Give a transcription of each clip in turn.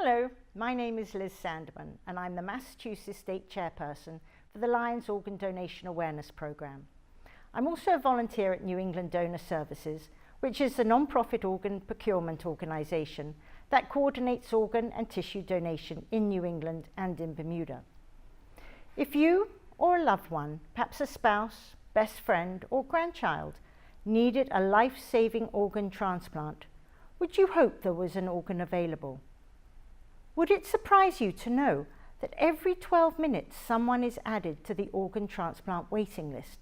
Hello, my name is Liz Sandeman and I'm the Massachusetts State Chairperson for the Lions Organ Donation Awareness Programme. I'm also a volunteer at New England Donor Services, which is a non-profit organ procurement organisation that coordinates organ and tissue donation in New England and in Bermuda. If you or a loved one, perhaps a spouse, best friend or grandchild, needed a life-saving organ transplant, would you hope there was an organ available? Would it surprise you to know that every 12 minutes someone is added to the organ transplant waiting list?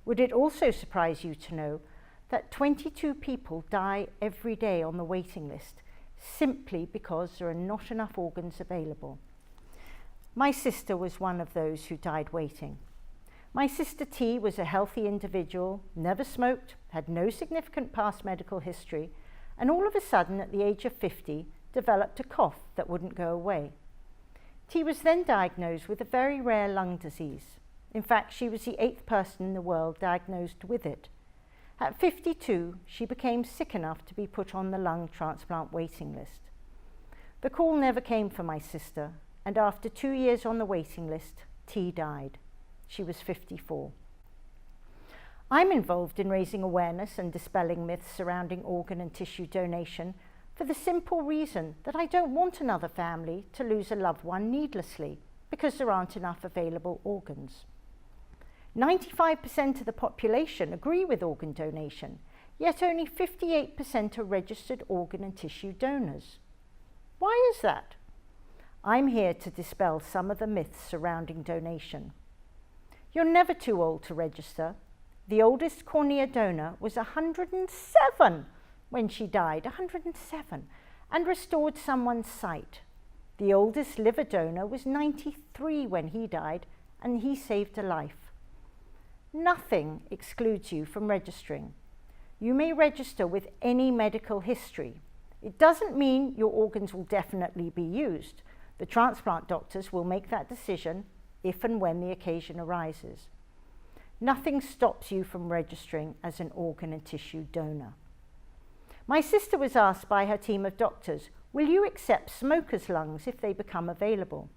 Would it also surprise you to know that 22 people die every day on the waiting list simply because there are not enough organs available? My sister was one of those who died waiting. My sister T was a healthy individual, never smoked, had no significant past medical history, and all of a sudden at the age of 50 developed a cough that wouldn't go away. T was then diagnosed with a very rare lung disease. In fact, she was the 8th person in the world diagnosed with it. At 52, she became sick enough to be put on the lung transplant waiting list. The call never came for my sister, and after 2 years on the waiting list, T died. She was 54. I'm involved in raising awareness and dispelling myths surrounding organ and tissue donation for the simple reason that I don't want another family to lose a loved one needlessly because there aren't enough available organs. 95% of the population agree with organ donation, yet only 58% are registered organ and tissue donors. Why is that? I'm here to dispel some of the myths surrounding donation. You're never too old to register. The oldest cornea donor was 107 when she died, 107, and restored someone's sight. The oldest liver donor was 93 when he died, and he saved a life. Nothing excludes you from registering. You may register with any medical history. It doesn't mean your organs will definitely be used. The transplant doctors will make that decision if and when the occasion arises. Nothing stops you from registering as an organ and tissue donor. My sister was asked by her team of doctors, will you accept smokers' lungs if they become available?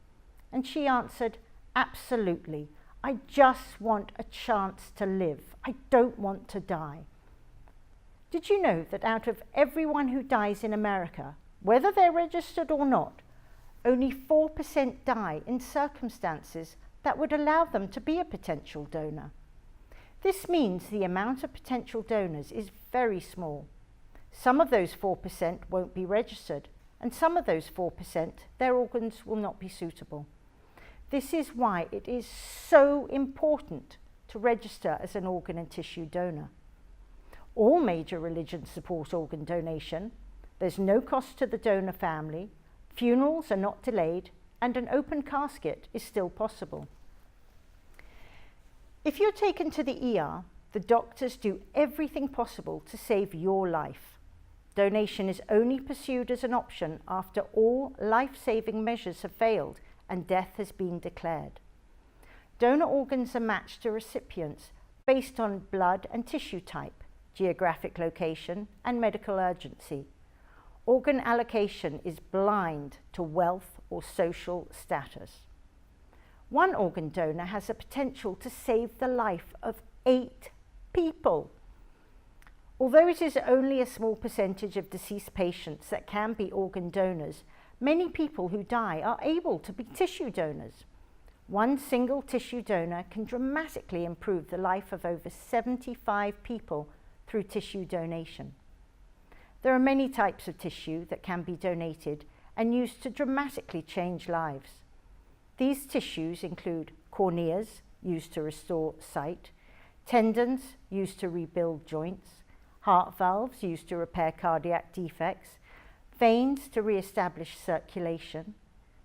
And she answered, absolutely. I just want a chance to live. I don't want to die. Did you know that out of everyone who dies in America, whether they're registered or not, only 4% die in circumstances that would allow them to be a potential donor? This means the amount of potential donors is very small. Some of those 4% won't be registered, and some of those 4%, their organs will not be suitable. This is why it is so important to register as an organ and tissue donor. All major religions support organ donation. There's no cost to the donor family, funerals are not delayed, and an open casket is still possible. If you're taken to the ER, the doctors do everything possible to save your life. Donation is only pursued as an option after all life-saving measures have failed and death has been declared. Donor organs are matched to recipients based on blood and tissue type, geographic location, and medical urgency. Organ allocation is blind to wealth or social status. One organ donor has the potential to save the life of 8 people. Although it is only a small percentage of deceased patients that can be organ donors, many people who die are able to be tissue donors. One single tissue donor can dramatically improve the life of over 75 people through tissue donation. There are many types of tissue that can be donated and used to dramatically change lives. These tissues include corneas, used to restore sight, tendons, used to rebuild joints, heart valves, used to repair cardiac defects, veins to re-establish circulation,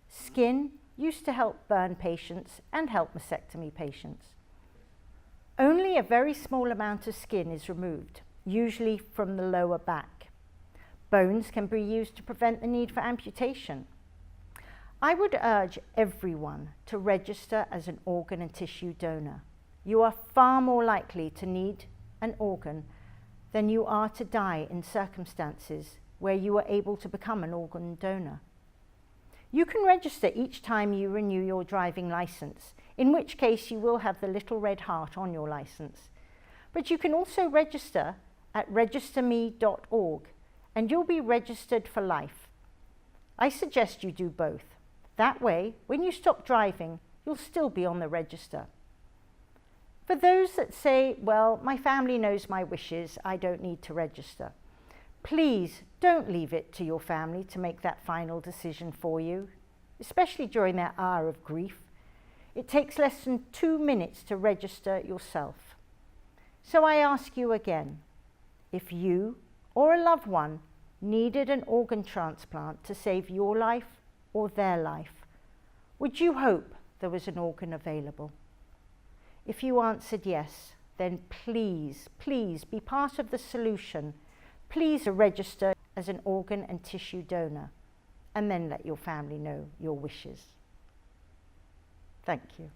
skin, used to help burn patients and help mastectomy patients. Only a very small amount of skin is removed, usually from the lower back. Bones can be used to prevent the need for amputation. I would urge everyone to register as an organ and tissue donor. You are far more likely to need an organ than you are to die in circumstances where you are able to become an organ donor. You can register each time you renew your driving licence, in which case you will have the little red heart on your licence. But you can also register at registerme.org, and you'll be registered for life. I suggest you do both. That way, when you stop driving, you'll still be on the register. For those that say, well, my family knows my wishes, I don't need to register, please don't leave it to your family to make that final decision for you, especially during that hour of grief. It takes less than 2 minutes to register yourself. So I ask you again, if you or a loved one needed an organ transplant to save your life or their life, would you hope there was an organ available? If you answered yes, then please, please be part of the solution. Please register as an organ and tissue donor, and then let your family know your wishes. Thank you.